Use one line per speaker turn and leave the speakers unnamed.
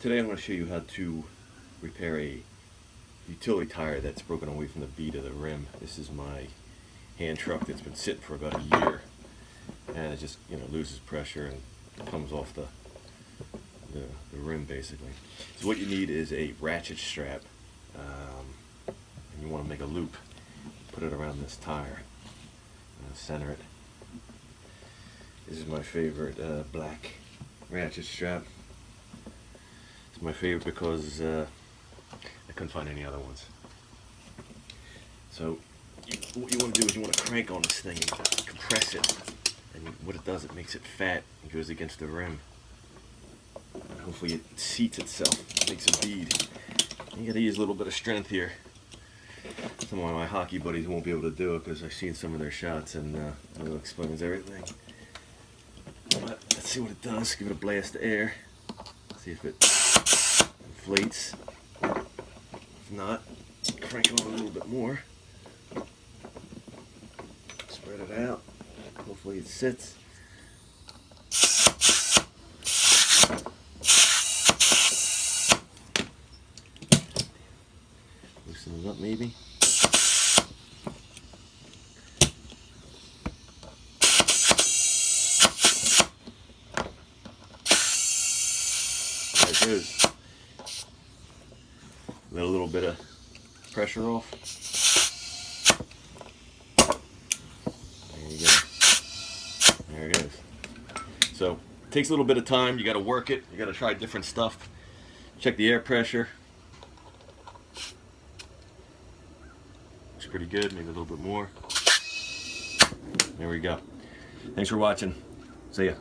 Today I'm going to show you how to repair a utility tire that's broken away from the bead of the rim. This is my hand truck that's been sitting for about a year, and it just loses pressure and comes off the rim basically. So what you need is a ratchet strap, and you want to make a loop, put it around this tire, center it. This is my favorite black ratchet strap. It's my favorite because I couldn't find any other ones. So what you want to do is you want to crank on this thing and compress it, and what it does, it makes it fat and goes against the rim, and hopefully it seats itself, makes a bead. You gotta use a little bit of strength here. Some of my hockey buddies won't be able to do it because I've seen some of their shots, and it explains everything. But let's see what it does. Give it a blast of air. See if it inflates. If not, crank on a little bit more. Spread it out. Hopefully it sits. Loosen it up maybe. There it goes. Let a little bit of pressure off. There you go. There it is. So it takes a little bit of time. You got to work it. You got to try different stuff. Check the air pressure. Looks pretty good. Maybe a little bit more. There we go. Thanks for watching. See ya.